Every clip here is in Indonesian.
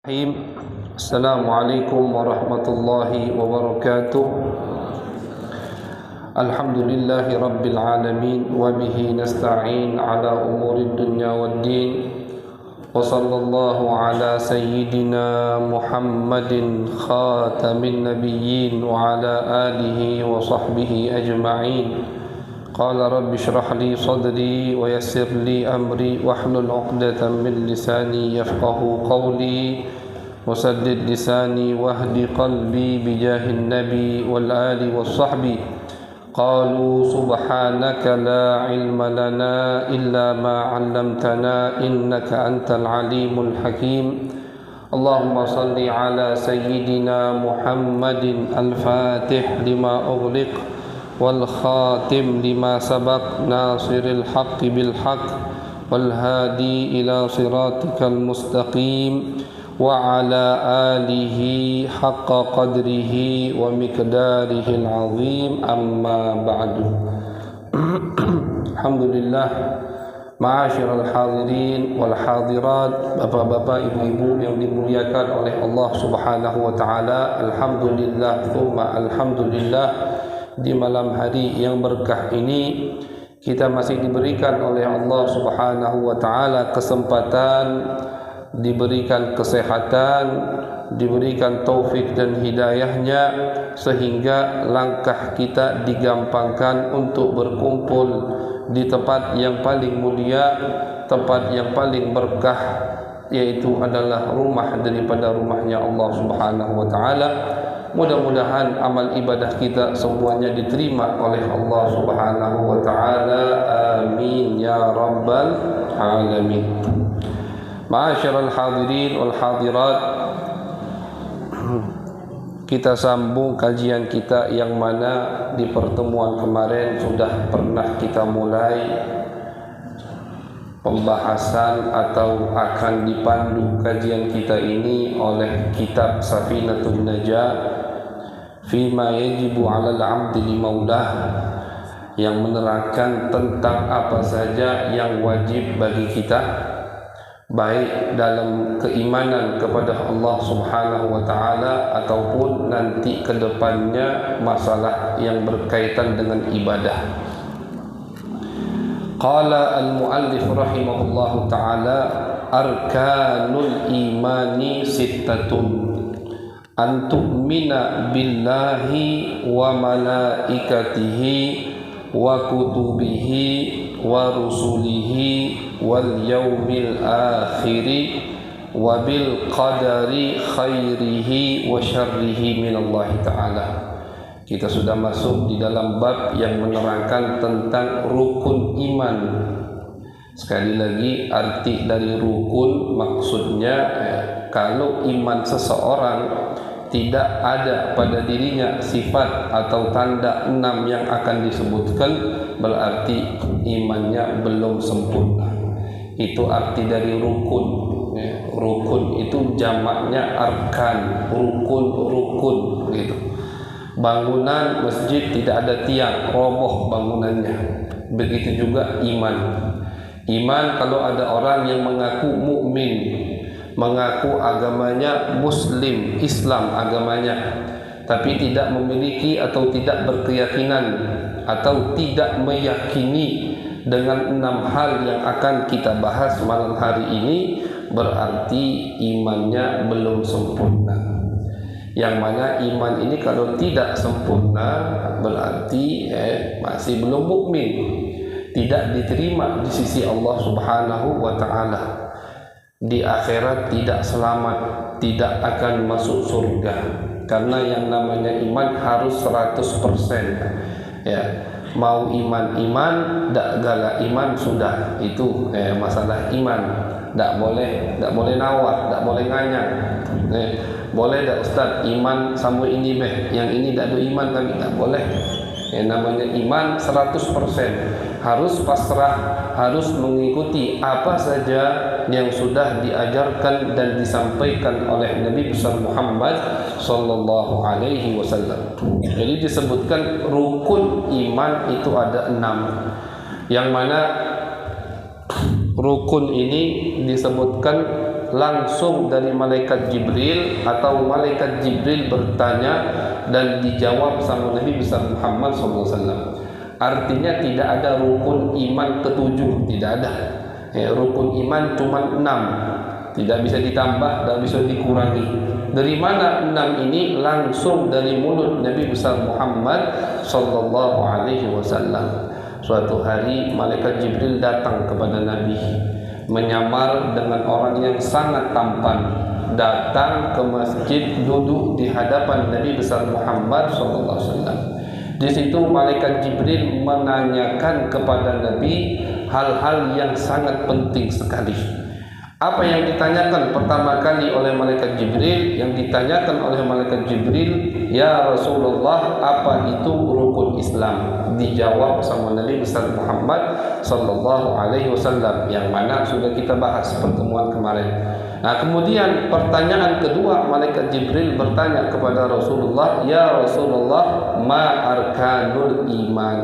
Assalamualaikum warahmatullahi wabarakatuh. Alhamdulillahi rabbil alamin wa bihi nasta'in ala umurid dunya waddin. Wa sallallahu ala sayyidina Muhammadin khatamin nabiyyin wa ala alihi wa sahbihi ajma'in. Qala rabbi shrah li sadri wa yassir li amri wahlul 'uqdatam min lisani yafqahu qawli wasaddid lisani wahdi qalbi bijahin nabi wal ali was sahbi. Qalu subhanaka la ilma lana illa ma 'allamtana innaka antal alimul hakim. Allahumma salli ala sayyidina Muhammadin al-fatih lima ughliq wal khatim lima sabaq nasiril haqqi bil haqq wal hadi ila siratikal mustaqim wa ala alihi haqqa qadrihi wa miqdarihil azim, amma ba'du. Alhamdulillah, ma'asyiral hadirin wal hadirat, bapak-bapak, ibu-ibu yang dimuliakan oleh Allah Subhanahu wa taala. Alhamdulillah tsumma alhamdulillah, di malam hari yang berkah ini kita masih diberikan oleh Allah Subhanahu wa taala kesempatan, diberikan kesehatan, diberikan taufik dan hidayahnya, sehingga langkah kita digampangkan untuk berkumpul di tempat yang paling mulia, tempat yang paling berkah, yaitu adalah rumah daripada rumahnya Allah Subhanahu wa taala. Mudah-mudahan amal ibadah kita semuanya diterima oleh Allah Subhanahu wa taala. Amin ya rabbal alamin. Ma'asyiral hadirin wal hadirat, kita sambung kajian kita yang mana di pertemuan kemarin sudah pernah kita mulai pembahasan atau akan dipandu kajian kita ini oleh kitab Safinatun Najah Fima yajibu 'alal 'abdi li maulah, yang menerangkan tentang apa saja yang wajib bagi kita, baik dalam keimanan kepada Allah Subhanahu wa taala ataupun nanti ke depannya masalah yang berkaitan dengan ibadah. Qala al-muallif rahimahullahu taala, arkanul imani sittatun, an tu'mina billahi wa malaikatihi wa kutubihi wa rusulihi wal yaumil akhiri wa bil qadari khairihi wa syarrihi minallahi ta'ala. Kita sudah masuk di dalam bab yang menerangkan tentang rukun iman. Sekali lagi, arti dari rukun maksudnya kalau iman seseorang tidak ada pada dirinya sifat atau tanda 6 yang akan disebutkan, berarti imannya belum sempurna. Itu arti dari rukun. Rukun itu jamaknya arkan, rukun gitu. Bangunan masjid tidak ada tiang, roboh bangunannya. Begitu juga iman. Iman kalau ada orang yang mengaku mukmin, mengaku agamanya Muslim, Islam agamanya, tapi tidak memiliki atau tidak berkeyakinan atau tidak meyakini dengan 6 hal yang akan kita bahas malam hari ini, berarti imannya belum sempurna. Yang mana iman ini kalau tidak sempurna berarti masih belum mukmin, tidak diterima di sisi Allah Subhanahu wa taala. Di akhirat tidak selamat, tidak akan masuk surga. Karena yang namanya iman harus 100%. Ya, mau iman, tak galak iman sudah. Itu masalah iman. Tak boleh nawar, tak boleh nganyang. Boleh tak Ustaz, iman sama ini yang ini tak ada iman kami, tak boleh. Yang namanya iman 100%, harus pasrah, harus mengikuti apa saja yang sudah diajarkan dan disampaikan oleh Nabi besar Muhammad sallallahu alaihi wasallam. Jadi disebutkan rukun iman itu ada 6, yang mana rukun ini disebutkan langsung dari malaikat Jibril atau malaikat Jibril bertanya dan dijawab sama Nabi besar Muhammad SAW. Artinya tidak ada rukun iman ketujuh, tidak ada. Rukun iman cuma 6, tidak bisa ditambah dan bisa dikurangi. Dari mana 6 ini? Langsung dari mulut Nabi besar Muhammad sallallahu alaihi wasallam. Suatu hari malaikat Jibril datang kepada Nabi, menyamar dengan orang yang sangat tampan, datang ke masjid, duduk di hadapan Nabi besar Muhammad sallallahu alaihi wasallam. Di situ malaikat Jibril menanyakan kepada Nabi hal-hal yang sangat penting sekali. Apa yang ditanyakan pertama kali oleh malaikat Jibril? Yang ditanyakan oleh malaikat Jibril, ya Rasulullah, apa itu rukun Islam? Dijawab sama Nabi besar Muhammad sallallahu alaihi wasallam, yang mana sudah kita bahas pertemuan kemarin. Nah, kemudian pertanyaan kedua, malaikat Jibril bertanya kepada Rasulullah, ya Rasulullah, ma arkanul iman?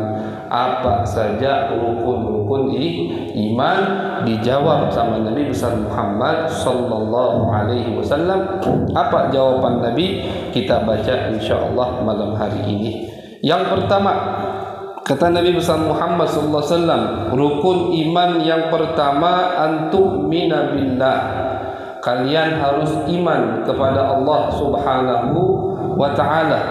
Apa saja rukun-rukun iman? Dijawab sama Nabi besar Muhammad sallallahu alaihi wasallam. Apa jawaban Nabi? Kita baca insyaallah malam hari ini. Yang pertama, kata Nabi besar Muhammad sallallahu alaihi wasallam, rukun iman yang pertama, antu'mina billah. Kalian harus iman kepada Allah Subhanahu wa ta'ala.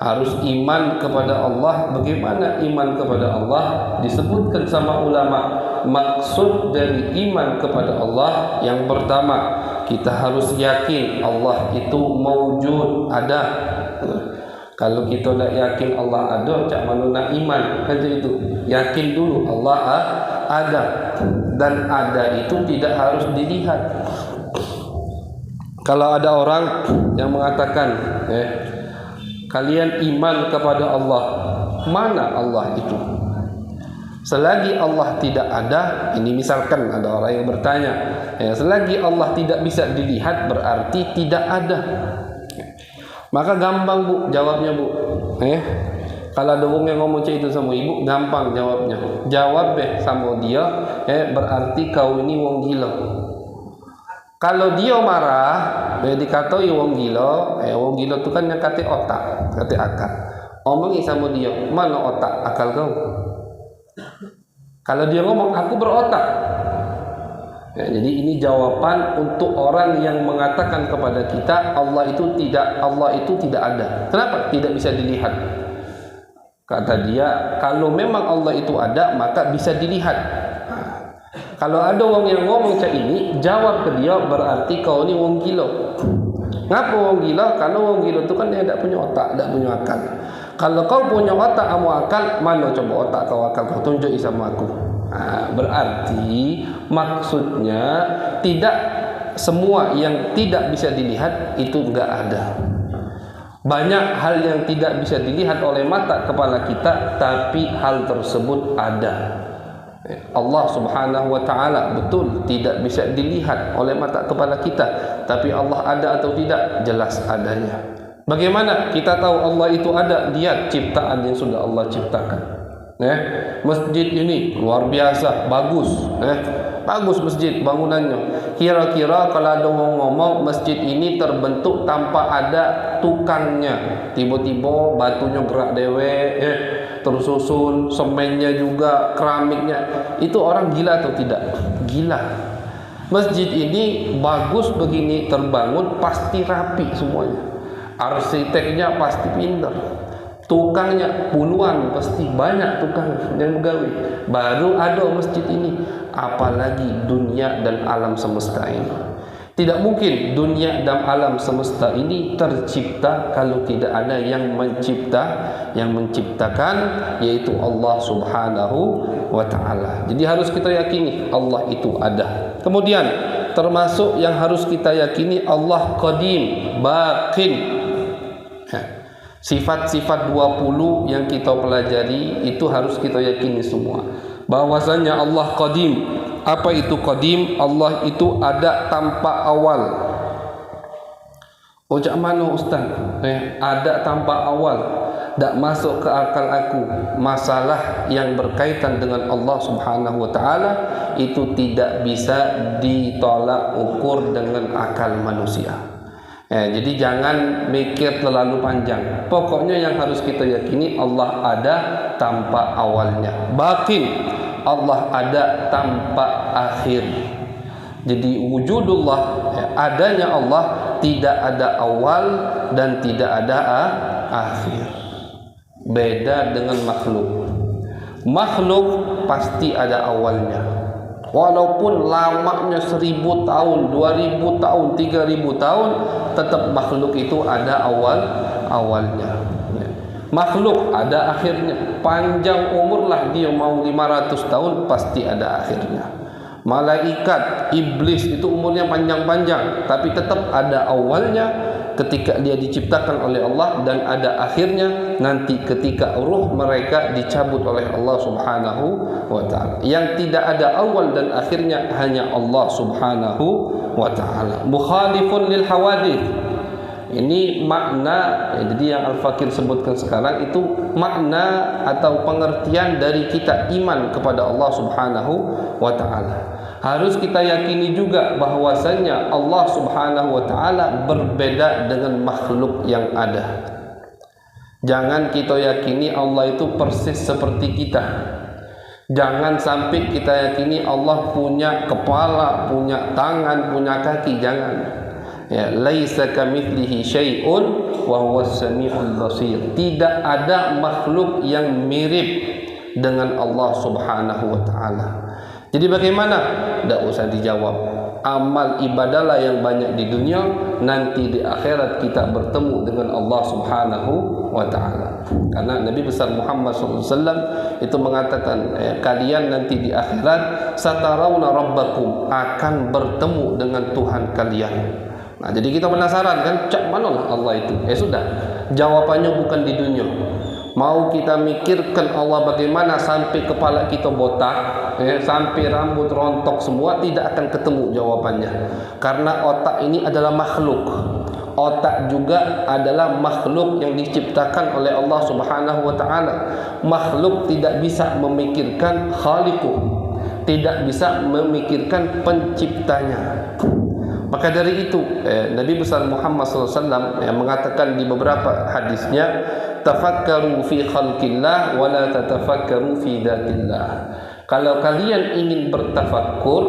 Harus iman kepada Allah. Bagaimana iman kepada Allah? Disebutkan sama ulama, maksud dari iman kepada Allah yang pertama, kita harus yakin Allah itu mawjud, ada. Kalau kita tak yakin Allah ada, cak mana nak iman? Kan itu. Yakin dulu Allah ada, dan ada itu tidak harus dilihat. Kalau ada orang yang mengatakan, kalian iman kepada Allah, mana Allah itu? Selagi Allah tidak ada, ini misalkan ada orang yang bertanya, selagi Allah tidak bisa dilihat berarti tidak ada. Maka gampang bu jawabnya bu. Kalau ada orang yang ngomong itu sama ibu, gampang jawabnya. Jawab sama dia, berarti kau ini wong gila. Kalau dia marah, dikatai wong gila. Wong gila itu kan yang kata otak, kata akal. Omongi sama dia, mana otak akal kau? Kalau dia ngomong, aku berotak. Jadi ini jawaban untuk orang yang mengatakan kepada kita Allah itu tidak ada. Kenapa? Tidak bisa dilihat. Kata dia, kalau memang Allah itu ada, maka bisa dilihat. Kalau ada orang yang ngomong macam ini, jawab ke dia, berarti kau ni wong gila. Ngapa wong gila? Karena wong gila itu kan dia tak punya otak, tak punya akal. Kalau kau punya otak, kamu akal, mana coba otak kau akal? Kau tunjuk sama aku. Berarti maksudnya tidak semua yang tidak bisa dilihat itu enggak ada. Banyak hal yang tidak bisa dilihat oleh mata kepala kita, tapi hal tersebut ada. Allah Subhanahu wa ta'ala betul tidak bisa dilihat oleh mata kepala kita, tapi Allah ada atau tidak? Jelas adanya. Bagaimana kita tahu Allah itu ada? Lihat ciptaan yang sudah Allah ciptakan. Masjid ini luar biasa, bagus. Bagus masjid bangunannya. Kira-kira kalau ada orang ngomong masjid ini terbentuk tanpa ada tukangnya, tiba-tiba batunya gerak dewe, tersusun, semennya juga, keramiknya, itu orang gila atau tidak? Gila. Masjid ini bagus begini terbangun pasti rapi semuanya. Arsiteknya pasti pintar. Tukangnya puluhan, pasti banyak tukang yang begawi. Baru ada masjid ini. Apalagi dunia dan alam semesta ini. Tidak mungkin dunia dan alam semesta ini tercipta kalau tidak ada yang menciptakan, yaitu Allah Subhanahu wa ta'ala. Jadi harus kita yakini Allah itu ada. Kemudian termasuk yang harus kita yakini, Allah qadim, baqin. Sifat-sifat 20 yang kita pelajari itu harus kita yakini semua. Bahwasanya Allah qadim. Apa itu qadim? Allah itu ada tanpa awal. Macam mana ustaz? Ada tanpa awal. tak masuk ke akal aku masalah yang berkaitan dengan Allah Subhanahu wa taala, itu tidak bisa ditolak ukur dengan akal manusia. Jadi jangan mikir terlalu panjang. Pokoknya yang harus kita yakini, Allah ada tanpa awalnya. Batin, Allah ada tanpa akhir. Jadi wujudullah, adanya Allah, tidak ada awal dan tidak ada akhir. Beda dengan makhluk. Makhluk pasti ada awalnya. Walaupun lamanya 1000 tahun, 2000 tahun, 3000 tahun, tetap makhluk itu ada awalnya. Makhluk ada akhirnya. Panjang umurlah dia mau 500 tahun, pasti ada akhirnya. Malaikat, iblis itu umurnya panjang-panjang, tapi tetap ada awalnya ketika dia diciptakan oleh Allah, dan ada akhirnya nanti ketika ruh mereka dicabut oleh Allah Subhanahu wa taala. Yang tidak ada awal dan akhirnya hanya Allah Subhanahu wa taala. Mukhalifun lil hawadits. Ini makna, jadi yang Al-Fakir sebutkan sekarang itu makna atau pengertian dari kita iman kepada Allah Subhanahu wa taala. Harus kita yakini juga bahwasanya Allah Subhanahu wa taala berbeda dengan makhluk yang ada. Jangan kita yakini Allah itu persis seperti kita. Jangan sampai kita yakini Allah punya kepala, punya tangan, punya kaki. Jangan. Ya, laisa kamitslihi syai'un wa huwas samiul basir. Tidak ada makhluk yang mirip dengan Allah Subhanahu wa taala. Jadi bagaimana? Tidak usah dijawab. Amal ibadahlah yang banyak di dunia, nanti di akhirat kita bertemu dengan Allah Subhanahu wa taala. Karena Nabi besar Muhammad SAW itu mengatakan, kalian nanti di akhirat satarawna rabbakum, akan bertemu dengan Tuhan kalian. Nah, jadi kita penasaran kan, cak manalah Allah itu? Sudah, jawabannya bukan di dunia. Mau kita mikirkan Allah bagaimana sampai kepala kita botak, sampai rambut rontok semua, tidak akan ketemu jawabannya. Karena otak ini adalah makhluk. Otak juga adalah makhluk yang diciptakan oleh Allah Subhanahu wa taala. Makhluk tidak bisa memikirkan khaliquh, tidak bisa memikirkan penciptanya. Maka dari itu Nabi besar Muhammad SAW yang mengatakan di beberapa hadisnya, tafakkaru fi khalqillah wa la tatafakkaru fi datillah. Kalau kalian ingin bertafakkur,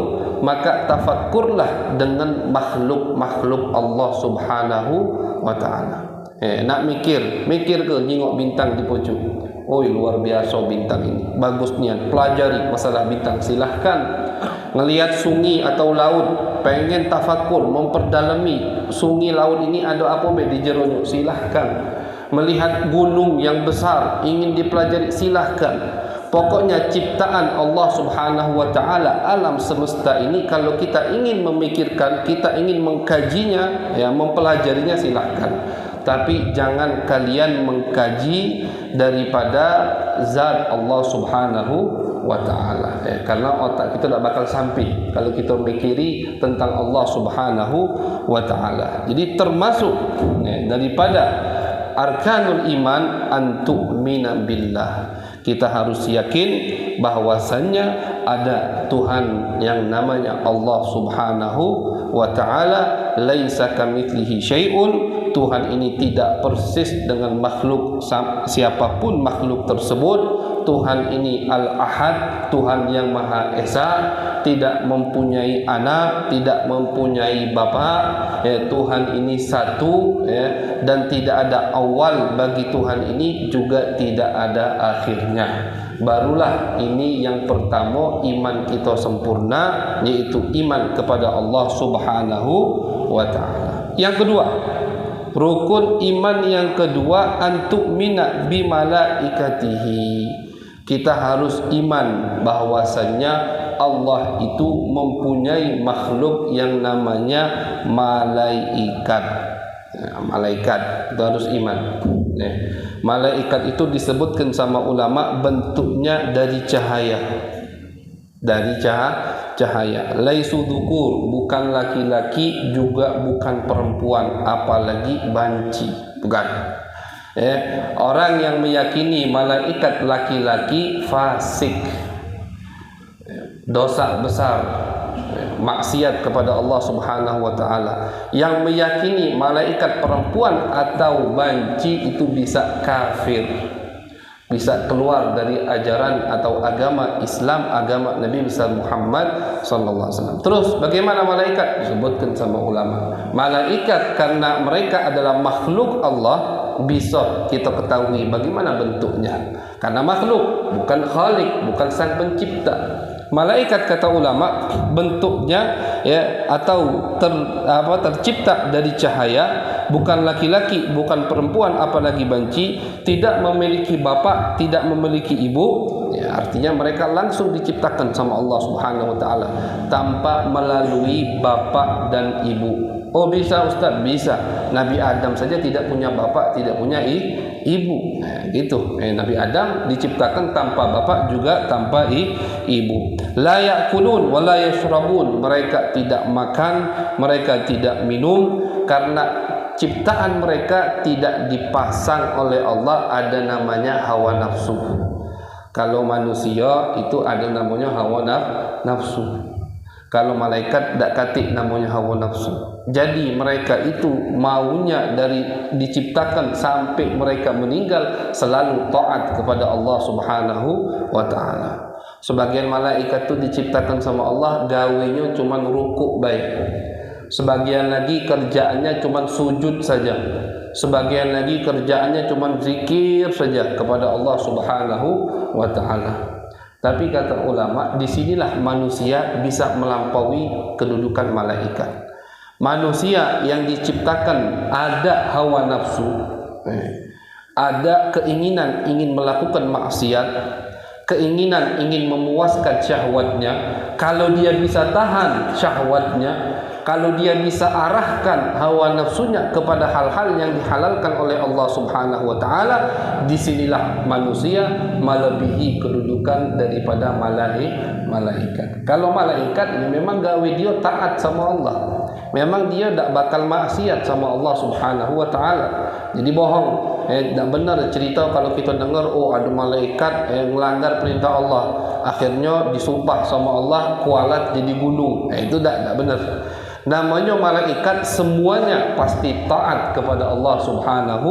maka tafakkurlah dengan makhluk-makhluk Allah Subhanahu wa taala. Nak mikir ke jengok bintang di pojok. Oi, luar biasa bintang ini. Bagusnya pelajari masalah bintang, silahkan. Ngelihat sungai atau laut, pengen tafakkur, memperdalami sungai laut ini ada apa di jeronya, silahkan. Melihat gunung yang besar, ingin dipelajari, silahkan. Pokoknya ciptaan Allah Subhanahu wa taala, alam semesta ini, kalau kita ingin memikirkan, kita ingin mengkajinya, ya mempelajarinya, silahkan. Tapi jangan kalian mengkaji daripada zat Allah Subhanahu wa ta'ala, karena otak kita tidak bakal sampai kalau kita mikiri tentang Allah Subhanahu wa ta'ala. Jadi termasuk daripada arkanul iman an tu'mina billah, kita harus yakin bahwasannya ada Tuhan yang namanya Allah Subhanahu wa ta'ala. Laisa kamitslihi syai'un, Tuhan ini tidak persis dengan makhluk siapapun makhluk tersebut. Tuhan ini Al-Ahad, Tuhan yang Maha Esa, tidak mempunyai anak, tidak mempunyai bapa. Tuhan ini satu, dan tidak ada awal bagi Tuhan ini, juga tidak ada akhirnya. Barulah ini yang pertama iman kita sempurna, yaitu iman kepada Allah Subhanahu wa ta'ala. Yang kedua, rukun iman yang kedua, antu'mina bimalaikatihi. Kita harus iman bahwasannya Allah itu mempunyai makhluk yang namanya malaikat. Malaikat itu harus iman. Malaikat itu disebutkan sama ulama bentuknya dari cahaya. Dari cahaya. Laisu dzukur, bukan laki-laki, juga bukan perempuan, apalagi banci, bukan. Orang yang meyakini malaikat laki-laki fasik, dosa besar, maksiat kepada Allah Subhanahu wa taala. Yang meyakini malaikat perempuan atau banci itu bisa kafir, bisa keluar dari ajaran atau agama Islam, agama Nabi besar Muhammad sallallahu alaihi wasallam. Terus bagaimana malaikat? Disebutkan sama ulama. Malaikat karena mereka adalah makhluk Allah, bisa kita ketahui bagaimana bentuknya. Karena makhluk, bukan khalik, bukan sang pencipta. Malaikat kata ulama bentuknya atau tercipta dari cahaya, bukan laki-laki, bukan perempuan, apalagi banci, tidak memiliki bapak, tidak memiliki ibu. Artinya mereka langsung diciptakan sama Allah Subhanahu wa taala tanpa melalui bapak dan ibu. Oh bisa Ustaz, bisa. Nabi Adam saja tidak punya bapak, tidak punya ibu. Gitu. Nabi Adam diciptakan tanpa bapak juga tanpa ibu. La ya'kulun wa la yashrabun. Mereka tidak makan, mereka tidak minum karena ciptaan mereka tidak dipasang oleh Allah, ada namanya hawa nafsu. Kalau manusia itu ada namanya hawa nafsu. Kalau malaikat tak katik namanya hawa nafsu. Jadi mereka itu maunya dari diciptakan sampai mereka meninggal selalu taat kepada Allah Subhanahu wa taala. Sebagian malaikat itu diciptakan sama Allah gawenya cuma rukuk baik. Sebagian lagi kerjaannya cuma sujud saja. Sebagian lagi kerjaannya cuma zikir saja kepada Allah Subhanahu wa taala. Tapi kata ulama, disinilah manusia bisa melampaui kedudukan malaikat. Manusia yang diciptakan ada hawa nafsu, ada keinginan ingin melakukan maksiat, keinginan ingin memuaskan syahwatnya. Kalau dia bisa tahan syahwatnya, kalau dia bisa arahkan hawa nafsunya kepada hal-hal yang dihalalkan oleh Allah Subhanahu wa taala, disinilah manusia melebihi kedudukan daripada malaikat. Kalau malaikat ya memang gawe dia taat sama Allah. Memang dia tak bakal maksiat sama Allah Subhanahu wa taala. Jadi bohong. Tak benar cerita kalau kita dengar ada malaikat yang melanggar perintah Allah, akhirnya disumpah sama Allah kualat jadi gunung. Itu tak benar. Namanya malaikat semuanya pasti taat kepada Allah Subhanahu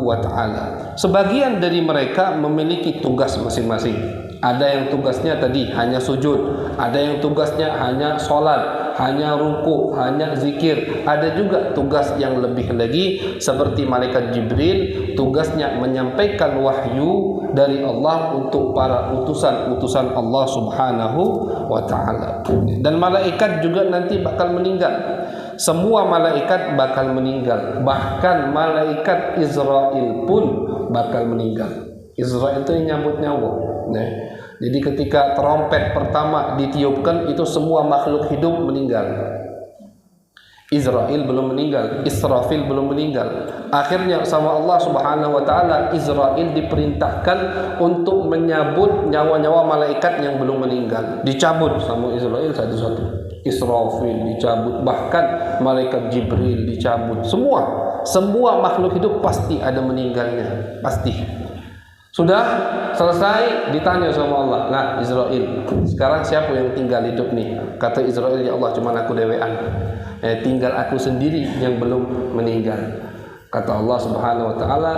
wa taala. Sebagian dari mereka memiliki tugas masing-masing. Ada yang tugasnya tadi hanya sujud, ada yang tugasnya hanya sholat, hanya ruku, hanya zikir. Ada juga tugas yang lebih lagi seperti malaikat Jibril, tugasnya menyampaikan wahyu dari Allah untuk para utusan-utusan Allah Subhanahu wa taala. Dan malaikat juga nanti bakal meninggal. Semua malaikat bakal meninggal. Bahkan malaikat Israel pun bakal meninggal. Israel itu nyambut nyawa. Jadi ketika trompet pertama ditiupkan, itu semua makhluk hidup meninggal. Israel belum meninggal, Israfil belum meninggal. Akhirnya sama Allah Subhanahu wa taala, Israel diperintahkan untuk menyabut nyawa-nyawa malaikat yang belum meninggal. Dicabut sama Israel satu-satu. Israfil dicabut, bahkan malaikat Jibril dicabut. Semua makhluk hidup pasti ada meninggalnya, pasti. Sudah selesai, ditanya sama Allah. Nah Israel, sekarang siapa yang tinggal hidup nih? Kata Israel, ya Allah cuma aku dewean. Tinggal aku sendiri yang belum meninggal. Kata Allah Subhanahu wa taala,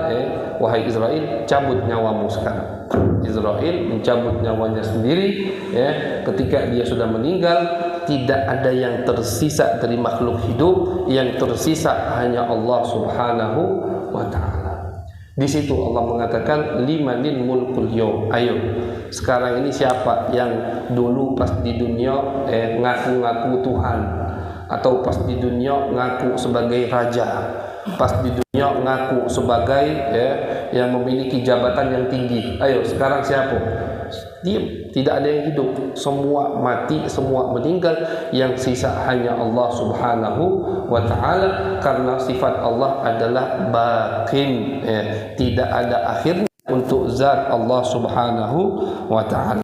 wahai Israel, cabut nyawamu sekarang. Israel mencabut nyawanya sendiri. Ketika dia sudah meninggal, tidak ada yang tersisa dari makhluk hidup. Yang tersisa hanya Allah Subhanahu wa taala. Di situ Allah mengatakan limanil mulkul yaum. Ayo, sekarang ini siapa yang dulu pas di dunia ngaku-ngaku Tuhan, atau pas di dunia ngaku sebagai raja, pas di dunia ngaku sebagai yang memiliki jabatan yang tinggi. Ayo, sekarang siapa? Diam, tidak ada yang hidup, semua mati, semua meninggal. Yang sisa hanya Allah Subhanahu wa taala, karena sifat Allah adalah baqin, tidak ada akhirnya untuk zat Allah Subhanahu wa taala.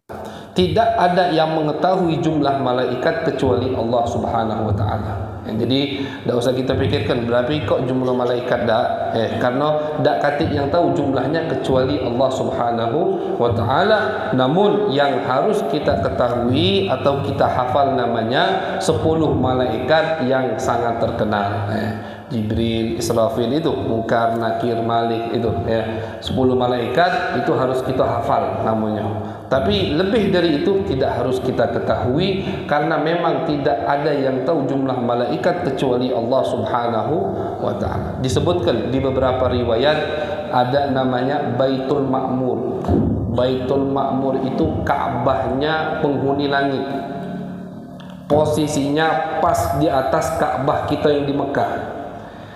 Tidak ada yang mengetahui jumlah malaikat kecuali Allah Subhanahu wa taala. Jadi tidak usah kita pikirkan berapa kok jumlah malaikat dah. karena dak katik yang tahu jumlahnya kecuali Allah Subhanahu wa taala. Namun yang harus kita ketahui atau kita hafal namanya 10 malaikat yang sangat terkenal. Jibril, Israfil itu, Munkar, Nakir, Malik itu 10 malaikat itu harus kita hafal namanya. Tapi lebih dari itu tidak harus kita ketahui, karena memang tidak ada yang tahu jumlah malaikat kecuali Allah Subhanahu wa taala. Disebutkan di beberapa riwayat ada namanya Baitul Ma'mur. Baitul Ma'mur itu Ka'bahnya penghuni langit. Posisinya pas di atas Ka'bah kita yang di Mekah.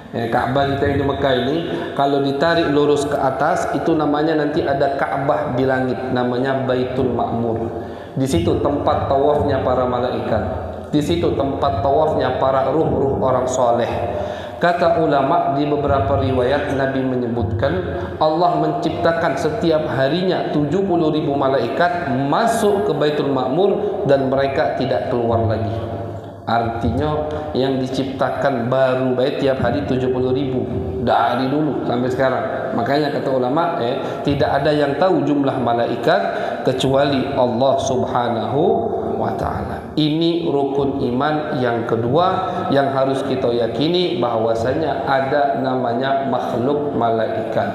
Ka'bah kita yang di Mekah ini kalau ditarik lurus ke atas itu namanya nanti ada Ka'bah di langit, namanya Baitul Ma'mur. Di situ tempat tawafnya para malaikat. Di situ tempat tawafnya para ruh-ruh orang soleh. Kata ulama di beberapa riwayat Nabi menyebutkan Allah menciptakan setiap harinya 70.000 malaikat masuk ke Baitul Ma'mur dan mereka tidak keluar lagi. Artinya yang diciptakan baru baik tiap hari 70.000 dari dulu sampai sekarang. Makanya kata ulama tidak ada yang tahu jumlah malaikat kecuali Allah Subhanahu wa taala. Ini rukun iman yang kedua yang harus kita yakini, bahwasanya ada namanya makhluk malaikat.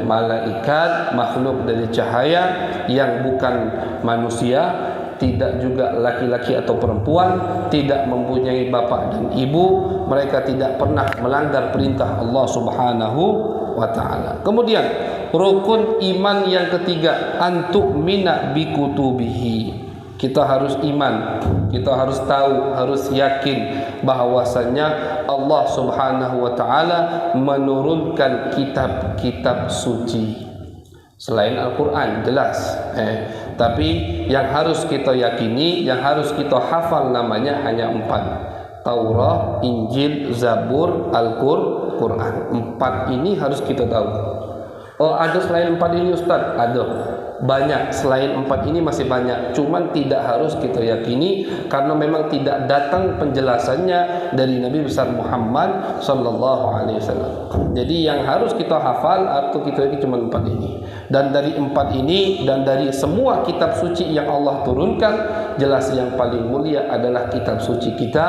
Malaikat makhluk dari cahaya yang bukan manusia, tidak juga laki-laki atau perempuan, tidak mempunyai bapak dan ibu, mereka tidak pernah melanggar perintah Allah Subhanahu wa taala. Kemudian rukun iman yang ketiga, antu'mina bikutubihi. Kita harus iman, kita harus tahu, harus yakin bahwasanya Allah Subhanahu wa taala menurunkan kitab-kitab suci selain Al-Qur'an, jelas. Tapi yang harus kita yakini, yang harus kita hafal namanya hanya 4. Taurat, Injil, Zabur, Al-Qur'an. 4 ini harus kita tahu. Oh, ada selain 4 ini Ustaz? Ada. Banyak, selain 4 ini masih banyak. Cuman tidak harus kita yakini karena memang tidak datang penjelasannya dari Nabi besar Muhammad sallallahu alaihi wasallam. Jadi yang harus kita hafal atau kita yakini cuma 4 ini. Dan dari 4 ini dan dari semua kitab suci yang Allah turunkan, jelas yang paling mulia adalah kitab suci kita,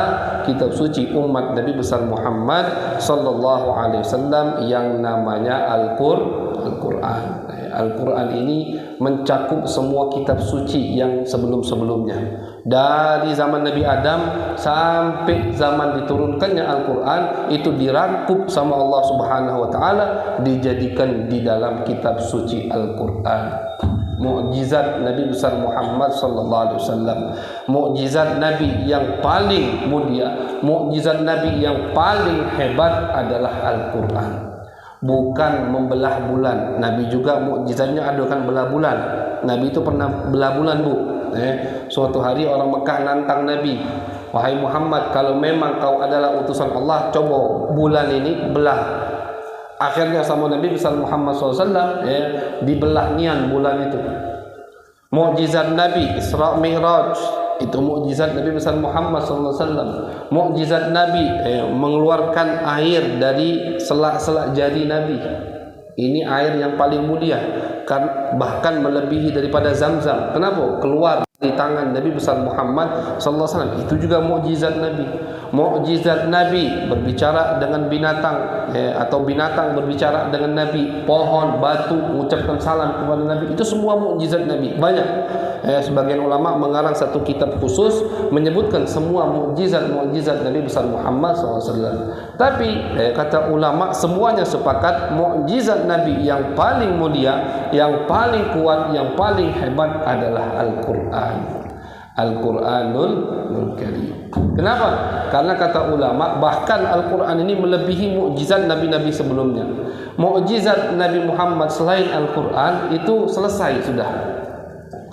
kitab suci umat Nabi besar Muhammad sallallahu alaihi wasallam yang namanya Al-Qur'an. Al-Quran ini mencakup semua kitab suci yang sebelum-sebelumnya. Dari zaman Nabi Adam sampai zaman diturunkannya Al-Quran, itu dirangkup sama Allah Subhanahu wa taala, dijadikan di dalam kitab suci Al-Quran. Mukjizat Nabi besar Muhammad sallallahu alaihi wasallam, mukjizat Nabi yang paling mulia, mukjizat Nabi yang paling hebat adalah Al-Quran. Bukan membelah bulan. Nabi juga mukjizatnya ada kan belah bulan. Nabi itu pernah belah bulan, Bu. Suatu hari orang Mekah nantang Nabi, wahai Muhammad, kalau memang kau adalah utusan Allah, coba bulan ini belah. Akhirnya sama Nabi besar Muhammad SAW dibelah nian bulan itu. Mukjizat Nabi Isra Mi'raj, itu mukjizat Nabi besar Muhammad SAW. Mukjizat Nabi mengeluarkan air dari selak-selak jari Nabi. Ini air yang paling mulia, bahkan melebihi daripada Zam-Zam. Kenapa? Keluar di tangan Nabi besar Muhammad SAW. Itu juga mukjizat Nabi. Mukjizat Nabi berbicara dengan binatang, atau binatang berbicara dengan Nabi. Pohon, batu mengucapkan salam kepada Nabi. Itu semua mukjizat Nabi. Banyak. Sebagian ulama mengarang satu kitab khusus menyebutkan semua mukjizat Nabi besar Muhammad SAW. Tapi kata ulama semuanya sepakat mukjizat Nabi yang paling mulia, yang paling kuat, yang paling hebat adalah Al-Quran. Al-Quranul Karim. Kenapa? Karena kata ulama bahkan Al-Quran ini melebihi mukjizat Nabi-Nabi sebelumnya. Mukjizat Nabi Muhammad selain Al-Quran itu selesai sudah.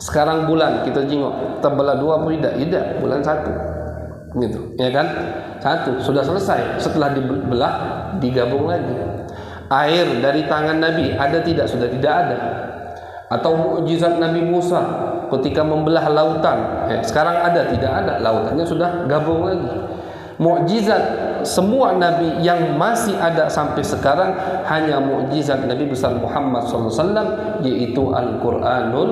Sekarang bulan kita jengok, terbelah 2 apa tidak? Tidak, bulan 1. Gitu, ya kan? 1 sudah selesai. Setelah dibelah digabung lagi. Air dari tangan Nabi ada tidak? Sudah tidak ada. Atau mukjizat Nabi Musa ketika membelah lautan, sekarang ada tidak ada? Lautannya sudah gabung lagi. Mukjizat semua nabi yang masih ada sampai sekarang hanya mukjizat Nabi besar Muhammad SAW, yaitu Al-Quranul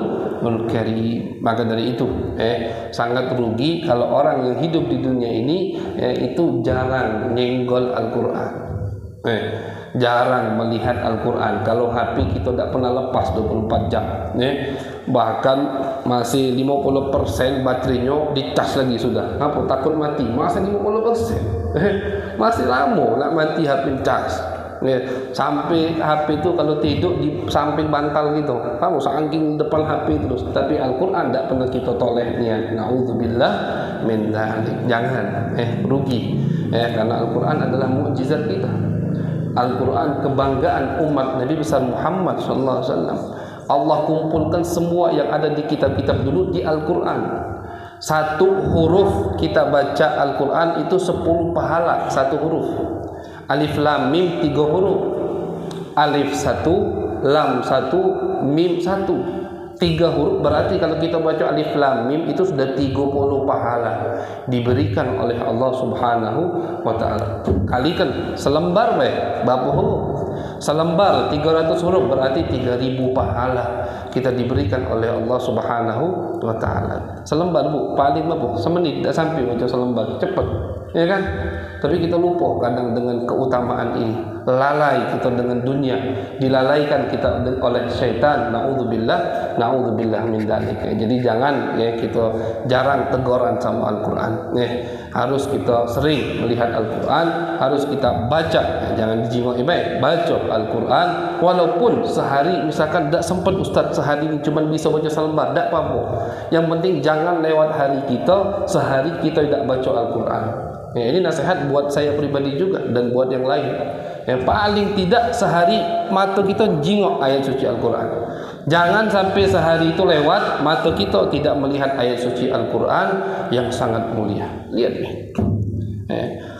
Karim. Maka dari itu sangat rugi kalau orang yang hidup di dunia ini itu jarang nyenggol Al-Quran, jarang melihat Al-Quran. Kalau HP kita tidak pernah lepas 24 jam, bahkan masih 50% baterainya dicas lagi sudah. Apa? Takut mati. Masa 50%? Masih lama nak mati HP cas. Sampai HP itu kalau tidur di samping bantal gitu, kamu saking depan HP terus. Tapi Al-Quran tidak pernah kita toleh niat. Na'udzubillah min dzalik. Jangan rugi, karena Al-Quran adalah mukjizat kita. Al-Quran kebanggaan umat Nabi besar Muhammad SAW. Allah kumpulkan semua yang ada di kitab-kitab dulu di Al-Quran. Satu huruf kita baca Al-Quran itu 10 pahala satu huruf. Alif lam mim 3 huruf. Alif 1, lam 1, mim 1. 3 huruf berarti kalau kita baca alif lam mim itu sudah 30 pahala diberikan oleh Allah Subhanahu wa taala. Kalikan selembar berapa huruf? Selembar 300 huruf berarti 3000 pahala kita diberikan oleh Allah Subhanahu wa taala. Selembar Bu, paling apa? Semenit tidak sampai baca selembar, cepat. Ya kan? Tapi kita lupa kadang dengan keutamaan ini. Lalai kita dengan dunia, dilalaikan kita oleh syaitan. Na'udzubillah min dzalik. Jadi jangan kita jarang teguran sama Al-Quran. Harus kita sering melihat Al-Quran, harus kita baca. Jangan dijingok baik, baca Al-Quran walaupun sehari misalkan tidak sempat ustaz sehari ini cuma bisa baca selembar, tidak apa-apa. Yang penting jangan lewat hari kita sehari kita tidak baca Al-Quran. Ini nasihat buat saya pribadi juga dan buat yang lain. Yang paling tidak sehari mata kita jingok ayat suci Al-Quran. Jangan sampai sehari itu lewat mata kita tidak melihat ayat suci Al-Quran yang sangat mulia. Lihat nih,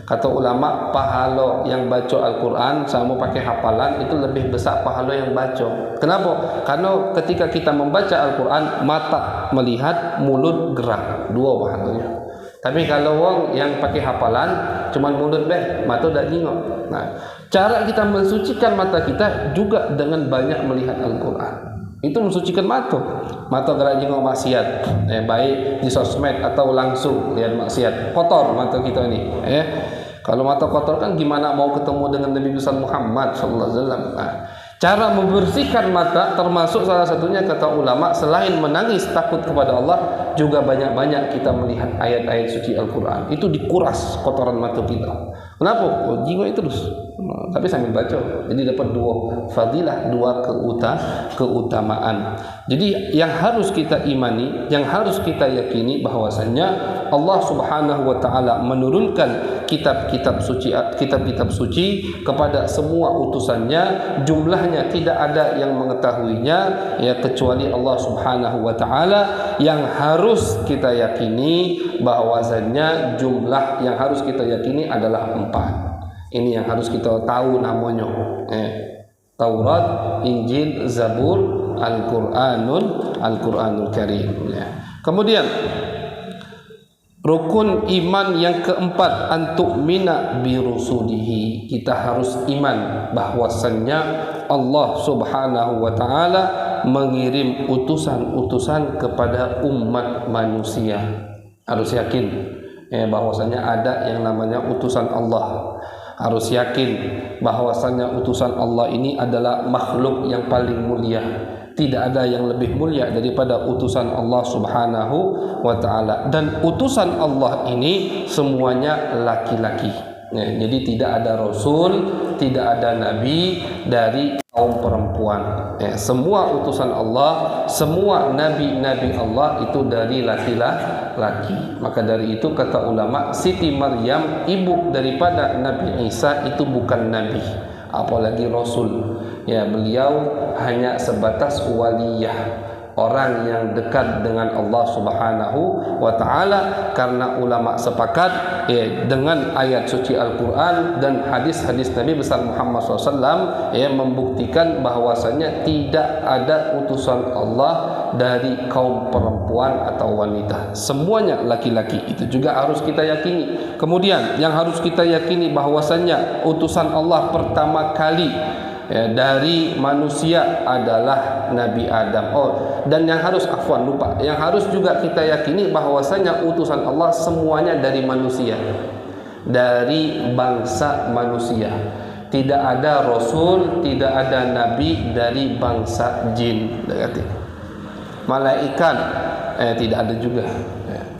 kata ulama, pahala yang baca Al-Quran sama pakai hafalan itu lebih besar pahala yang baca. Kenapa? Karena ketika kita membaca Al-Quran, mata melihat, mulut gerak, 2 pahalanya. Tapi kalau orang yang pakai hafalan cuma mulut mata dah jingok. Nah, cara kita mensucikan mata kita juga dengan banyak melihat Al-Quran. Itu mensucikan mata. Mata gerak jingok maksiat, baik di sosmed atau langsung lihat maksiat. Kotor mata kita ini. Kalau mata kotor kan gimana mau ketemu dengan Nabi besar Muhammad sallallahu alaihi wasallam. Nah, cara membersihkan mata termasuk salah satunya kata ulama selain menangis takut kepada Allah juga banyak-banyak kita melihat ayat-ayat suci Al-Quran. Itu dikuras kotoran mata kita. Kenapa? Jingok itu terus. Tapi sambil baca. Jadi dapat 2 fadilah, 2 keutamaan. Jadi yang harus kita imani, yang harus kita yakini bahwasanya Allah Subhanahu wa taala menurunkan kitab-kitab suci kepada semua utusannya, jumlahnya tidak ada yang mengetahuinya kecuali Allah Subhanahu wa taala. Yang harus kita yakini bahwasanya jumlah yang harus kita yakini adalah 4. Ini yang harus kita tahu namanya. Taurat, Injil, Zabur, Al-Quranul Karim. Kemudian rukun iman yang keempat, antu'mina birusulihi. Kita harus iman bahwasannya Allah Subhanahu wa taala mengirim utusan-utusan kepada umat manusia. Harus yakin bahwasanya ada yang namanya utusan Allah. Harus yakin bahwasanya utusan Allah ini adalah makhluk yang paling mulia. Tidak ada yang lebih mulia daripada utusan Allah Subhanahu wa taala. Dan utusan Allah ini semuanya laki-laki. Jadi tidak ada rasul, tidak ada nabi dari kaum perempuan. Semua utusan Allah, semua nabi-nabi Allah itu dari laki-laki. Maka dari itu kata ulama, Siti Maryam ibu daripada Nabi Isa itu bukan nabi, apalagi rasul. Beliau hanya sebatas waliyah, orang yang dekat dengan Allah Subhanahu wa taala, karena ulama sepakat dengan ayat suci Al-Quran dan hadis-hadis Nabi besar Muhammad SAW membuktikan bahwasanya tidak ada utusan Allah dari kaum perempuan atau wanita. Semuanya laki-laki. Itu juga harus kita yakini. Kemudian yang harus kita yakini bahwasannya utusan Allah pertama kali dari manusia adalah Nabi Adam. Dan yang harus yang harus juga kita yakini bahwasanya utusan Allah semuanya dari manusia, dari bangsa manusia. Tidak ada rasul, tidak ada nabi dari bangsa jin. Malaikat tidak ada juga.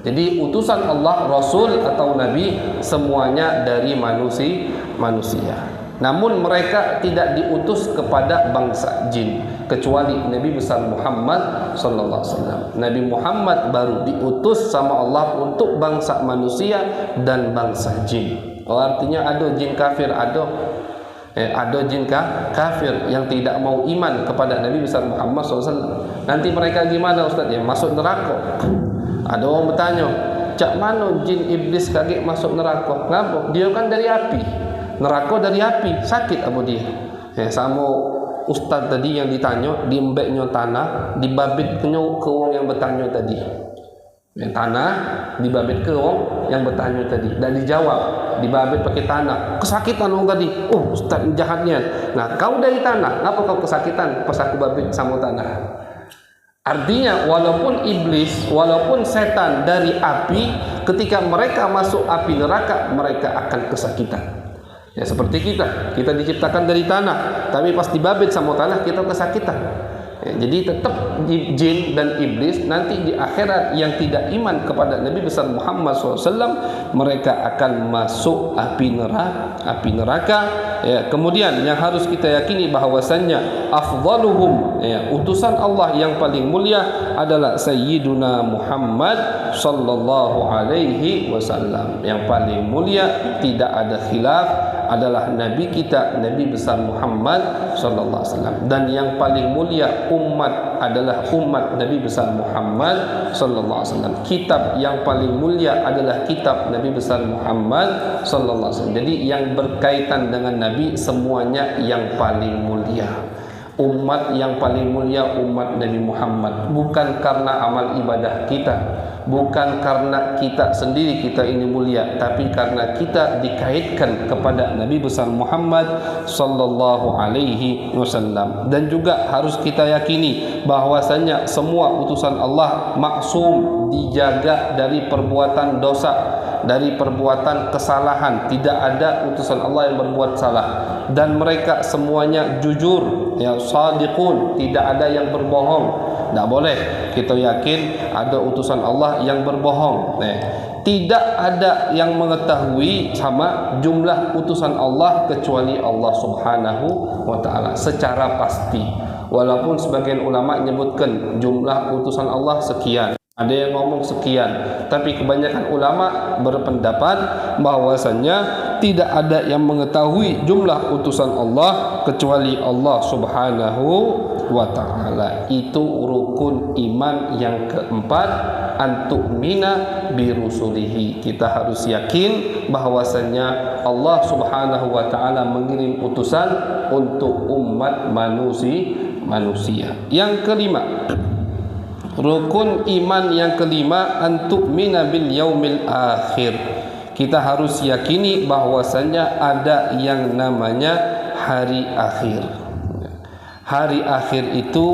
Jadi utusan Allah, rasul atau nabi semuanya dari manusia. Namun mereka tidak diutus kepada bangsa jin kecuali Nabi besar Muhammad sallallahu alaihi wasallam. Nabi Muhammad baru diutus sama Allah untuk bangsa manusia dan bangsa jin. Artinya ada jin kafir, ada jin kafir yang tidak mau iman kepada Nabi besar Muhammad SAW. Nanti mereka gimana Ustaz? Ya masuk neraka. Ada orang bertanya, cak mana jin iblis kaget masuk neraka? Kenapa? Dia kan dari api. Neraka dari api, sakit apa dia? Sama ustaz tadi yang ditanya, diembeknya tanah, dibabitnya ke orang yang bertanya tadi. Tanah dibabit ke orang yang bertanya tadi, dan dijawab dibabit pakai tanah. Kesakitan orang tadi. Oh, ustaz jahatnya. Nah, kau dari tanah, kenapa kau kesakitan pas aku babit sama tanah? Artinya walaupun iblis, walaupun setan dari api, ketika mereka masuk api neraka, mereka akan kesakitan. Ya seperti kita diciptakan dari tanah, tapi pas dibabit sama tanah kita kesakitan. Jadi tetap jin dan iblis nanti di akhirat yang tidak iman kepada Nabi besar Muhammad SAW, mereka akan masuk api neraka. Kemudian yang harus kita yakini bahwasannya afdaluhum, utusan Allah yang paling mulia adalah Sayyiduna Muhammad sallallahu alaihi wasallam. Yang paling mulia tidak ada khilaf adalah Nabi kita, Nabi besar Muhammad sallallahu alaihi wasallam. Dan yang paling mulia umat adalah umat Nabi besar Muhammad sallallahu alaihi wasallam. Kitab yang paling mulia adalah kitab Nabi besar Muhammad sallallahu alaihi wasallam. Jadi yang berkaitan dengan Nabi semuanya yang paling mulia. Umat yang paling mulia umat Nabi Muhammad, bukan karena amal ibadah kita, bukan karena kita sendiri kita ini mulia, tapi karena kita dikaitkan kepada Nabi besar Muhammad sallallahu alaihi wasallam. Dan juga harus kita yakini bahwasanya semua utusan Allah maksum, dijaga dari perbuatan dosa, dari perbuatan kesalahan. Tidak ada utusan Allah yang berbuat salah, dan mereka semuanya jujur, shadiqun, tidak ada yang berbohong. Tidak boleh kita yakin ada utusan Allah yang berbohong. Tidak ada yang mengetahui sama jumlah utusan Allah kecuali Allah Subhanahu wa ta'ala secara pasti. Walaupun sebagian ulama menyebutkan jumlah utusan Allah sekian, ada yang ngomong sekian, tapi kebanyakan ulama berpendapat bahwasannya tidak ada yang mengetahui jumlah utusan Allah kecuali Allah Subhanahu wa ta'ala. Itu rukun iman yang keempat, antu'mina birusulihi. Kita harus yakin bahwasannya Allah Subhanahu wa ta'ala mengirim utusan untuk umat manusia. Yang kelima, rukun iman yang kelima, antu'mina bil yaumil akhir. Kita harus yakini bahwasannya ada yang namanya hari akhir. Hari akhir itu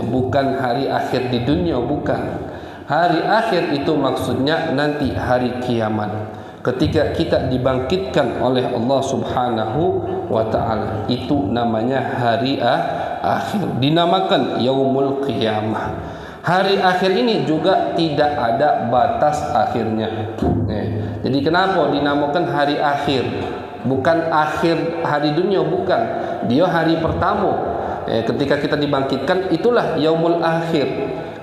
bukan hari akhir di dunia, bukan. Hari akhir itu maksudnya nanti hari kiamat, ketika kita dibangkitkan oleh Allah Subhanahu wa ta'ala. Itu namanya hari akhir, dinamakan yaumul qiyamah. Hari akhir ini juga tidak ada batas akhirnya. Jadi kenapa dinamakan hari akhir? Bukan akhir hari dunia, bukan. Dia hari pertama. Ketika kita dibangkitkan, itulah yaumul akhir.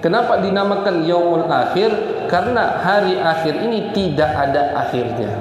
Kenapa dinamakan yaumul akhir? Karena hari akhir ini tidak ada akhirnya.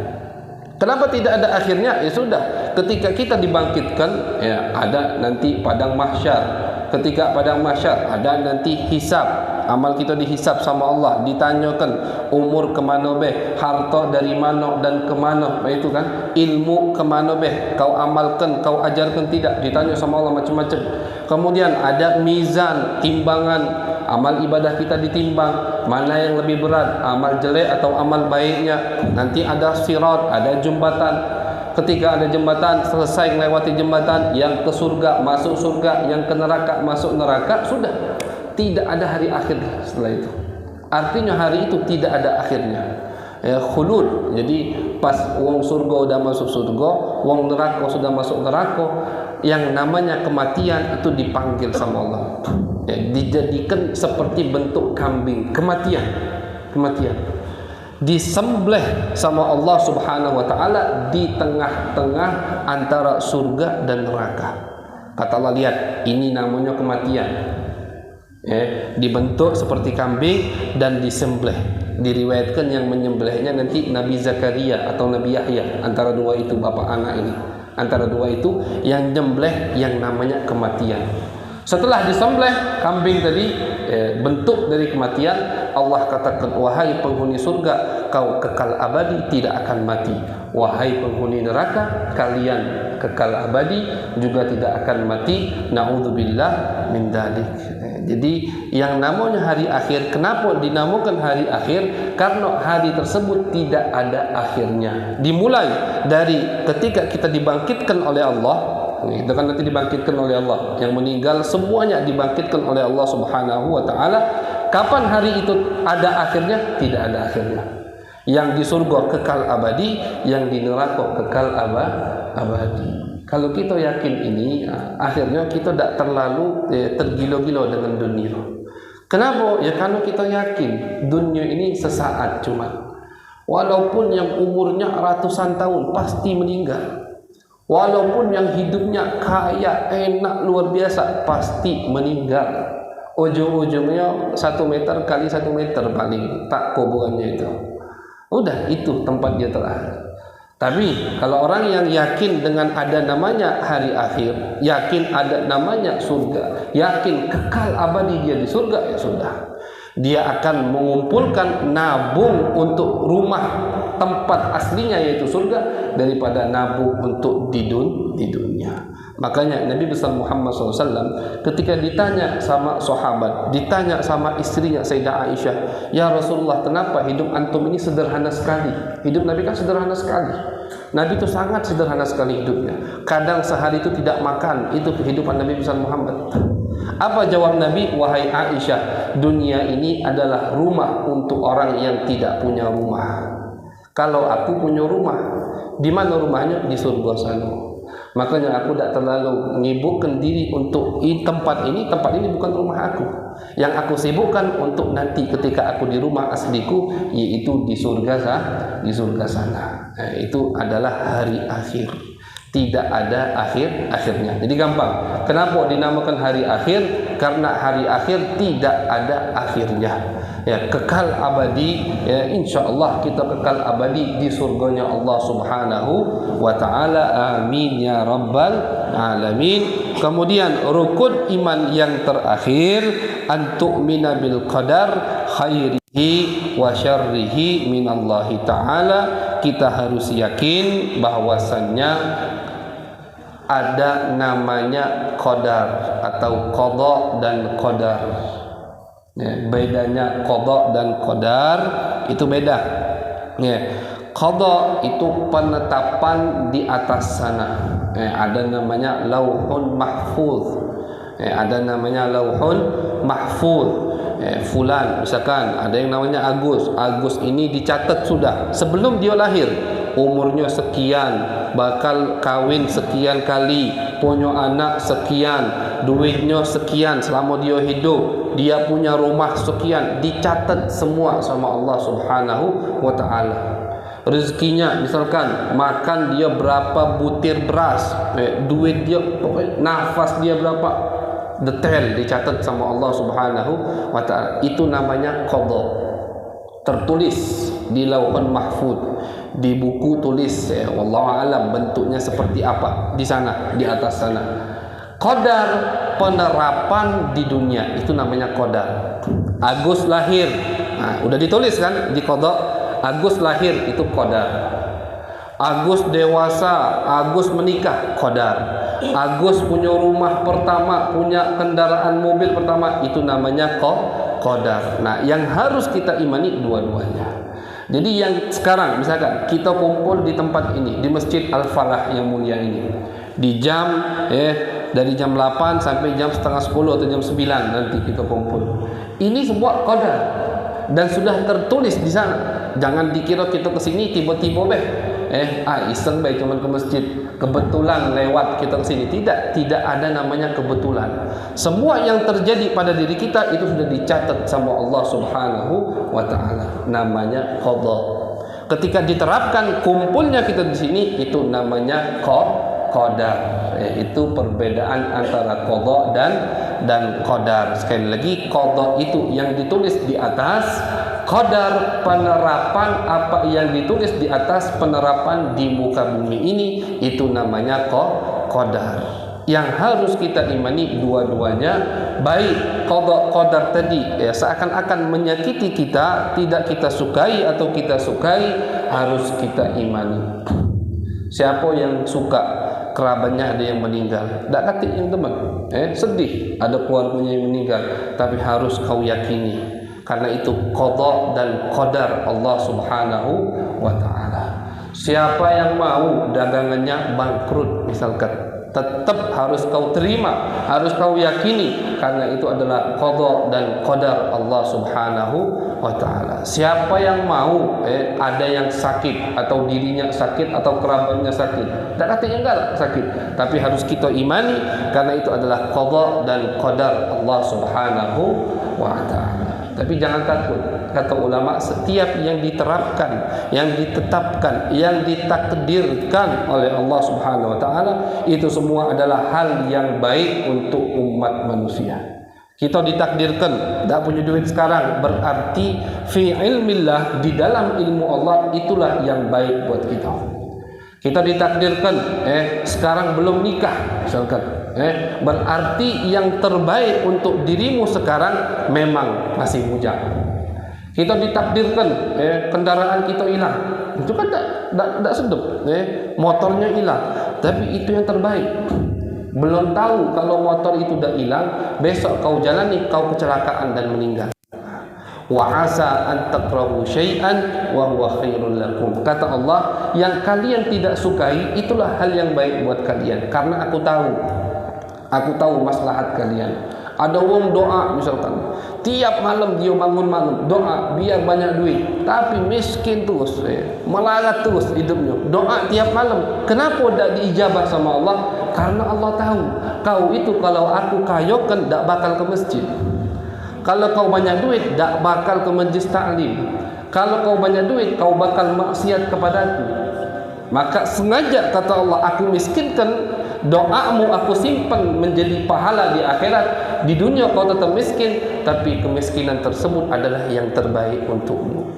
Kenapa tidak ada akhirnya? Ya sudah, ketika kita dibangkitkan, ada nanti padang mahsyar. Ketika padang mahsyar ada nanti hisab. Amal kita dihisab sama Allah, ditanyakan umur kemana beh, harta dari mana dan kemana, itu kan, ilmu kemana beh, kau amalkan, kau ajarkan tidak, ditanya sama Allah macam-macam. Kemudian ada mizan, timbangan amal ibadah kita ditimbang, mana yang lebih berat, amal jelek atau amal baiknya. Nanti ada sirat, ada jembatan. Ketika ada jembatan, selesai melewati jembatan, yang ke surga masuk surga, yang ke neraka masuk neraka, sudah. Tidak ada hari akhir setelah itu. Artinya hari itu tidak ada akhirnya. Khulud. Jadi pas wong surga udah masuk surga, wong neraka sudah masuk neraka, yang namanya kematian itu dipanggil sama Allah. Dijadikan seperti bentuk kambing, kematian. Disembelih sama Allah Subhanahu wa taala di tengah-tengah antara surga dan neraka. Kata Allah, lihat, ini namanya kematian. Dibentuk seperti kambing dan disembelih. Diriwayatkan yang menyembelihnya nanti Nabi Zakaria atau Nabi Yahya, antara dua itu, bapak anak ini, antara dua itu yang nyembelih yang namanya kematian. Setelah disembelih kambing tadi, bentuk dari kematian, Allah katakan, wahai penghuni surga, kau kekal abadi, tidak akan mati. Wahai penghuni neraka, kalian kekal abadi, juga tidak akan mati. Na'udzubillah min dzalik. Jadi yang namanya hari akhir, kenapa dinamakan hari akhir? Karena hari tersebut tidak ada akhirnya. Dimulai dari ketika kita dibangkitkan oleh Allah. Itu kan nanti dibangkitkan oleh Allah. Yang meninggal semuanya dibangkitkan oleh Allah Subhanahu wa taala. Kapan hari itu ada akhirnya? Tidak ada akhirnya. Yang di surga kekal abadi, yang di neraka kekal abadi. Kalau kita yakin ini, akhirnya kita tidak terlalu tergila-gila dengan dunia. Kenapa? Ya karena kita yakin dunia ini sesaat cuma. Walaupun yang umurnya ratusan tahun pasti meninggal. Walaupun yang hidupnya kaya, enak, luar biasa, pasti meninggal. Ujung-ujungnya 1 meter kali 1 meter paling, tak kuburannya itu. Udah, itu tempat dia terakhir. Tapi kalau orang yang yakin dengan ada namanya hari akhir, yakin ada namanya surga, yakin kekal abadi dia di surga, ya sudah. Dia akan mengumpulkan nabung untuk rumah tempat aslinya yaitu surga daripada nabung untuk di dunia. Makanya Nabi besar Muhammad SAW ketika ditanya sama sahabat, ditanya sama istrinya Sayyidah Aisyah, ya Rasulullah, kenapa hidup antum ini sederhana sekali? Hidup Nabi kan sederhana sekali. Nabi itu sangat sederhana sekali hidupnya. Kadang sehari itu tidak makan. Itu kehidupan Nabi besar Muhammad. Apa jawab Nabi? Wahai Aisyah, dunia ini adalah rumah untuk orang yang tidak punya rumah. Kalau aku punya rumah, di mana rumahnya? Di surga sana. Makanya aku tidak terlalu menyibukkan diri untuk tempat ini bukan rumah aku. Yang aku sibukkan untuk nanti ketika aku di rumah asliku, yaitu di surga sana. Nah, itu adalah hari akhir. Tidak ada akhirnya. Jadi gampang. Kenapa dinamakan hari akhir? Karena hari akhir tidak ada akhirnya. Ya, kekal abadi. Ya, insyaallah kita kekal abadi di surganya Allah Subhanahu wa taala. Amin ya rabbal alamin. Kemudian rukun iman yang terakhir, an tu'mina bil qadar khairihi wa syarrihi minallahi taala. Kita harus yakin bahwasannya ada namanya qadar atau qada dan qadar. Ya, bedanya qada dan qadar itu beda. Ya, qada itu penetapan di atas sana. Ya, ada namanya lauhun mahfuz. Ya, ada namanya lauhun mahfuz. Fulan, misalkan ada yang namanya Agus ini dicatat sudah sebelum dia lahir, umurnya sekian, bakal kawin sekian kali, punya anak sekian, duitnya sekian selama dia hidup, dia punya rumah sekian, dicatat semua sama Allah Subhanahu wa taala. Rezekinya misalkan makan dia berapa butir beras, duit dia, nafas dia berapa, detail dicatat sama Allah Subhanahu wa taala. Itu namanya qada. Tertulis di lauhun mahfuz, di buku tulis, wallahu alam bentuknya seperti apa di sana, di atas sana. Qadar penerapan di dunia itu namanya qadar. Agus lahir, nah, udah ditulis kan di qada. Agus lahir itu qadar. Agus dewasa, Agus menikah, qadar. Agus punya rumah pertama, punya kendaraan mobil pertama, itu namanya qadar. Nah, yang harus kita imani dua-duanya. Jadi yang sekarang misalkan kita kumpul di tempat ini, di Masjid Al-Falah yang mulia ini, di jam dari jam 8 sampai jam setengah 10 atau jam 9 nanti kita kumpul. Ini sebuah qadar dan sudah tertulis di sana. Jangan dikira kita kesini tiba-tiba iseng baik cuman ke masjid, kebetulan lewat kita kesini. Tidak ada namanya kebetulan. Semua yang terjadi pada diri kita itu sudah dicatat sama Allah Subhanahu wa taala. Namanya qada. Ketika diterapkan kumpulnya kita di sini, itu namanya qadar. Itu perbedaan antara qada dan qadar. Sekali lagi, qada itu yang ditulis di atas, qadar penerapan apa yang ditulis di atas penerapan di muka bumi ini, itu namanya qadar. Yang harus kita imani dua-duanya, baik qadar tadi seakan-akan menyakiti kita, tidak kita sukai atau kita sukai, harus kita imani. Siapa yang suka kerabatnya ada yang meninggal, tak kata yang teman, sedih ada keluarganya yang meninggal, tapi harus kau yakini, karena itu qada dan qadar Allah Subhanahu wa taala. Siapa yang mau dagangannya bangkrut misalkan, tetap harus kau terima, harus kau yakini, karena itu adalah qada dan qadar Allah Subhanahu wa taala. Siapa yang mau ada yang sakit atau dirinya sakit atau kerabatnya sakit, tak kata enggak sakit, tapi harus kita imani, karena itu adalah qada dan qadar Allah Subhanahu wa taala. Tapi jangan takut, kata ulama, setiap yang diterapkan, yang ditetapkan, yang ditakdirkan oleh Allah Subhanahu wa taala, itu semua adalah hal yang baik untuk umat manusia. Kita ditakdirkan tak punya duit sekarang, berarti fi ilmillah, di dalam ilmu Allah, itulah yang baik buat kita. Kita ditakdirkan sekarang belum nikah misalkan, berarti yang terbaik untuk dirimu sekarang memang masih bujang. Kita ditakdirkan kendaraan kita hilang, itu kan tak sedap, motornya hilang, tapi itu yang terbaik. Belum tahu kalau motor itu dah hilang, besok kau jalani, kau kecelakaan dan meninggal. Wa asa an takrahu syai'an wa huwa khairul lakum. Kata Allah, yang kalian tidak sukai itulah hal yang baik buat kalian, karena aku tahu maslahat kalian. Ada orang doa misalkan, tiap malam dia bangun malam doa biar banyak duit, tapi miskin terus, melarat terus hidupnya. Doa tiap malam, kenapa tidak diijabah sama Allah? Karena Allah tahu kau itu kalau aku kayokan tak bakal ke masjid. Kalau kau banyak duit, tak bakal ke majlis ta'lim. Kalau kau banyak duit, kau bakal maksiat kepadaku. Maka sengaja kata Allah, aku miskinkan, doamu aku simpan menjadi pahala di akhirat. Di dunia kau tetap miskin, tapi kemiskinan tersebut adalah yang terbaik untukmu.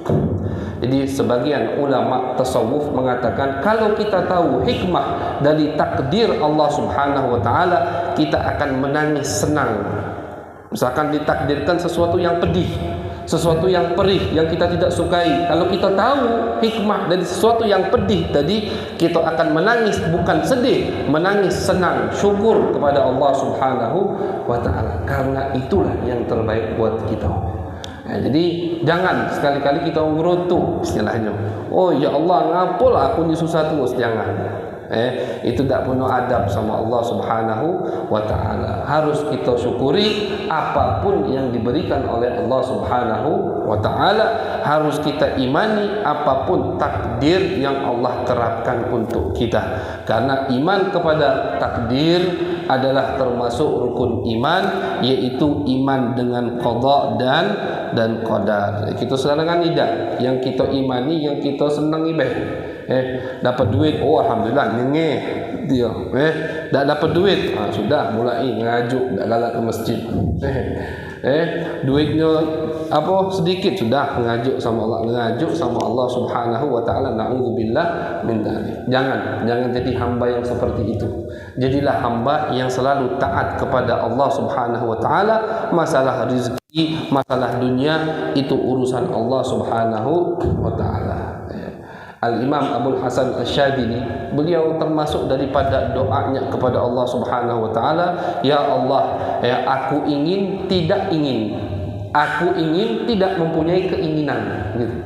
Jadi sebagian ulama tasawuf mengatakan, kalau kita tahu hikmah dari takdir Allah Subhanahu wa taala, kita akan menangis senang. Misalkan ditakdirkan sesuatu yang pedih, sesuatu yang perih, yang kita tidak sukai, kalau kita tahu hikmah dari sesuatu yang pedih tadi, kita akan menangis, bukan sedih, menangis senang, syukur kepada Allah Subhanahu wa ta'ala, karena itulah yang terbaik buat kita. Jadi jangan sekali-kali kita ngerutu istilahnya, oh ya Allah ngapalah aku ni susah terus, jangan. Itu tak punya adab sama Allah Subhanahu wa ta'ala. Harus kita syukuri apapun yang diberikan oleh Allah Subhanahu wa ta'ala. Harus kita imani apapun takdir yang Allah terapkan untuk kita, karena iman kepada takdir adalah termasuk rukun iman, yaitu iman dengan qada dan qadar. Kita sekarang tidak yang kita imani, yang kita senangi dapat duit, oh alhamdulillah nengeh dia, dah dapat duit, sudah mulai ngajuk, dah galak ke masjid, duitnya apa sedikit, sudah ngajuk sama Allah Subhanahu wa ta'ala. Na'udzubillah min dzalik. Jangan jadi hamba yang seperti itu. Jadilah hamba yang selalu taat kepada Allah Subhanahu wa ta'ala. Masalah rezeki, masalah dunia, itu urusan Allah Subhanahu wa ta'ala. Al-Imam Abdul Hasan Asy-Syadzili, beliau termasuk daripada doanya kepada Allah Subhanahu wa taala, ya Allah, ya aku ingin tidak mempunyai keinginan gitu.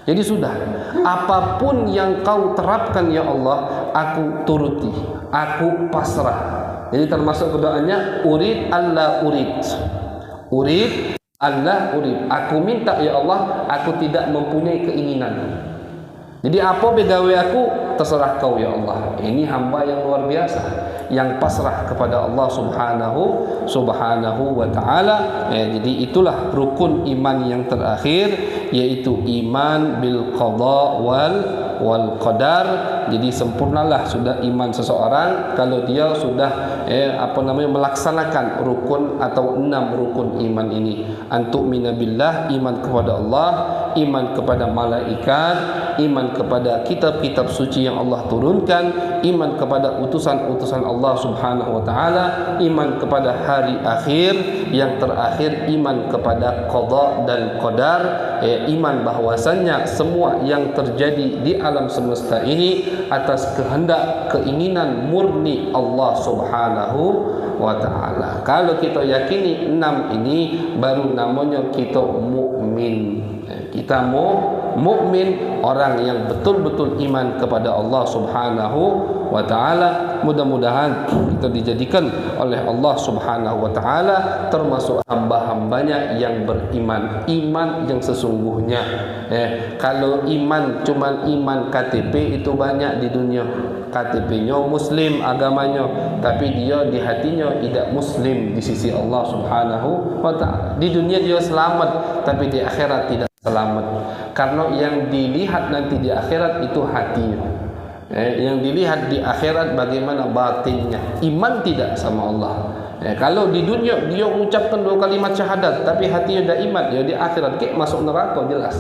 Jadi sudah, apapun yang kau terapkan ya Allah, aku turuti, aku pasrah. Jadi termasuk doanya urid Allah urid. Urid Allah urid. Aku minta ya Allah, aku tidak mempunyai keinginan. Jadi apa begawe aku, terserah kau ya Allah. Ini hamba yang luar biasa, yang pasrah kepada Allah Subhanahu wa taala. Jadi itulah rukun iman yang terakhir, yaitu iman bil qada wal qadar. Jadi sempurnalah sudah iman seseorang kalau dia sudah melaksanakan rukun atau 6 rukun iman ini. Antu'mina billah, iman kepada Allah, iman kepada malaikat, iman kepada kitab-kitab suci yang Allah turunkan, iman kepada utusan-utusan Allah Subhanahu wa taala, iman kepada hari akhir, yang terakhir iman kepada qada dan qadar, iman bahwasannya semua yang terjadi di alam semesta ini atas kehendak keinginan murni Allah Subhanahu wa taala. Kalau kita yakini 6 ini, baru namanya kita mukmin. Kita mukmin, orang yang betul-betul iman kepada Allah Subhanahu wa taala. Mudah-mudahan kita dijadikan oleh Allah Subhanahu wa taala termasuk hamba-hambanya yang beriman, iman yang sesungguhnya. Kalau iman cuma iman KTP itu banyak di dunia. KTP-nya muslim agamanya, tapi dia di hatinya tidak muslim di sisi Allah Subhanahu wa taala. Di dunia dia selamat, tapi di akhirat tidak selamat. Karena yang dilihat nanti di akhirat itu hatinya. Yang dilihat di akhirat bagaimana batinnya. Iman tidak sama Allah. Kalau di dunia dia mengucapkan 2 kalimat syahadat, tapi hatinya tidak iman, ya di akhirat masuk neraka jelas.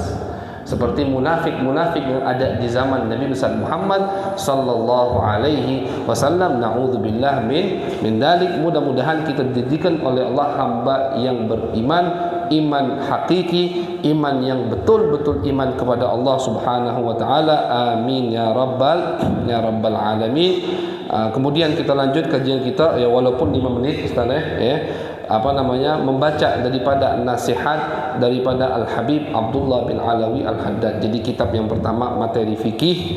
Seperti munafik-munafik yang ada di zaman Nabi besar Muhammad sallallahu alaihi wasallam. Na'udzubillah min dalik. Mudah-mudahan kita dijadikan oleh Allah hamba yang beriman, iman hakiki, iman yang betul-betul iman kepada Allah Subhanahu wa taala. Amin ya rabbal alamin. Kemudian kita lanjut kajian kita, ya walaupun 5 menit Ustaz membaca daripada nasihat daripada Al-Habib Abdullah bin Alawi Al-Haddad. Jadi kitab yang pertama materi fikih,